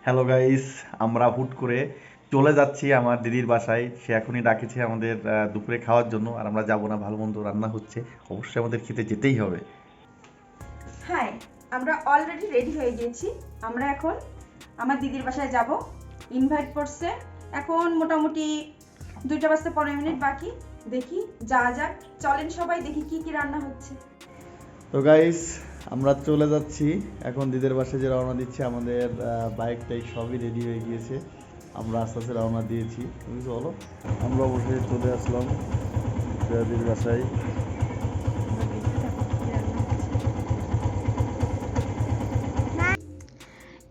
Hello guys, আমরা হুট করে চলে যাচ্ছি আমার দিদির বাসায়। সে এখনই ডাকেছে আমাদের দুপুরে খাওয়ার জন্য, আর আমরা যাব না। ভালো মন্দ রান্না হচ্ছে, অবশ্যই আমাদের খেতে যেতেই হবে। হাই, আমরা অলরেডি রেডি হয়ে গিয়েছি। আমরা এখন আমার দিদির বাসায় যাব। ইনভাইট করছে। এখন মোটামুটি 2টা বাজতে 15 মিনিট বাকি। দেখি যা যাক, চলেন সবাই দেখি কি কি রান্না হচ্ছে। তো গাইস, আমরা চলে যাচ্ছি এখন দিদির বাসায়। যে রওনা দিচ্ছি, আমাদের বাইকটাই সবই রেডি হয়ে গিয়েছে। আমরা আস্তে আস্তে রওনা দিয়েছি। তুমি বলো। আমরা অবশ্যই চলে আসলাম দিদির বাসায়।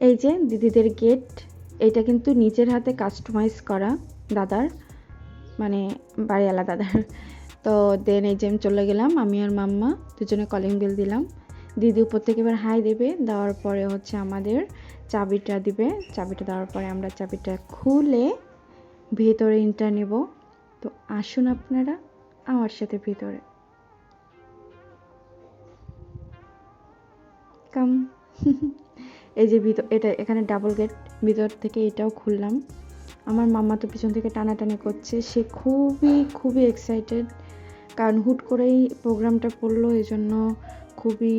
এই যে দিদিদের গেট, এটা কিন্তু নিজের হাতে কাস্টমাইজ করা দাদার, মানে বাড়িওয়ালা দাদার। তো দেন এই যে আমি চলে গেলাম, আমি আর মাম্মা দুজনে কলিং বেল দিলাম। দিদি উপর থেকে এবার হাই দেবে, দেওয়ার পরে হচ্ছে আমাদের চাবিটা দিবে। চাবিটা দেওয়ার পরে আমরা চাবিটা খুলে ভেতরে এন্টার নেব। তো আসুন আপনারা আমার সাথে ভেতরে, কাম। এই যে ভিতর, এটা এখানে ডাবল গেট, ভিতর থেকে এটাও খুললাম। আমার মাম্মা তো পিছন থেকে টানাটানি করছে, সে খুবই খুবই এক্সাইটেড, কারণ হুট করেই প্রোগ্রামটা পড়লো, এই জন্য খুবই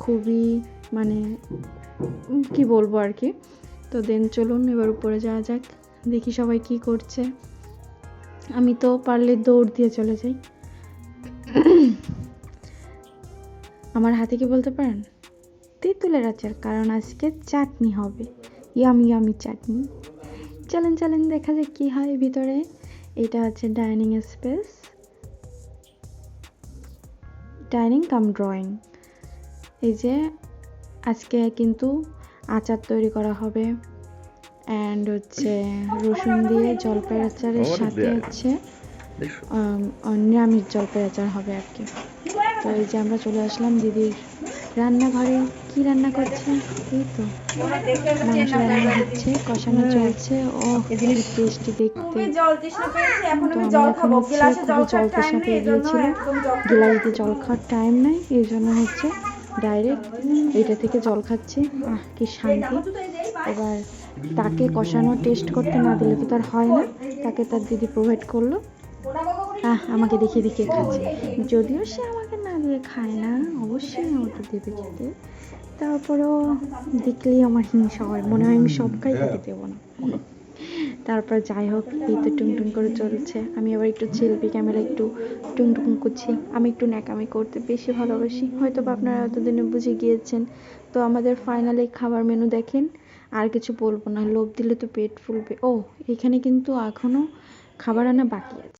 খুবই মানে কি বলবো আর কি। তো দেন চলুন এবার উপরে যাওয়া যাক, দেখি সবাই কি করছে। আমি তো পারলে দৌড় দিয়ে চলে যাই। আমার হাতে কি বলতে পারেন? তেঁতুলের আচার, কারণ আজকে চাটনি হবে, ইয়ামি ইয়ামি চাটনি। চলেন চলেন দেখা যাক কি হয় ভিতরে। এটা হচ্ছে ডাইনিং স্পেস, ডাইনিং কাম ড্রয়িং। এই যে আজকে কিন্তু আচার তৈরি করা হবে, অ্যান্ড হচ্ছে রসুন দিয়ে জলপাই আচারের সাথে হচ্ছে নিরামিষ জলপাই আচার হবে আর কি। তো এই যে আমরা চলে আসলাম দিদির রান্নাঘরে। কি রান্না করছে? এই তো মাংস রান্না হচ্ছে, কষানো চলছে। ও টেস্টি দেখতে। তো আমি এখন হচ্ছে খুবই জল তৃষ্ণা পেয়ে গিয়েছিল, গিলাস দিয়ে জল খাওয়ার টাইম নাই, এই জন্য হচ্ছে ডাইরেক্ট এটা থেকে জল খাচ্ছি। কি শান্তি। এবার তাকে কষানো টেস্ট করতে না দিলে তো তার হয় না, তাকে তার দিদি প্রোভাইড করলো। আমাকে দেখিয়ে দেখিয়ে খাচ্ছে, যদিও সে আমাকে না দিয়ে খায় না, অবশ্যই আমাকে দেবে খেতে। তারপরেও দেখলেই আমার হিংসা হয়, মনে হয় আমি সব খাই, তাকে দেবো না। তারপর যাই হোক, এই তো টুংটুং করে চলছে। আমি আবার একটু সেলফি ক্যামেরা একটু টুংটুং করছি। আমি একটু ন্যাকামি করতে বেশি ভালোবাসি, হয়তো বা আপনারা এতদিনে বুঝে গিয়েছেন। তো আমাদের ফাইনালি খাবার মেনু দেখেন। আর কিছু বলবো না, লোভ দিলে তো পেট ফুলবে। ও, এখানে কিন্তু এখনও খাবার আনা বাকি আছে।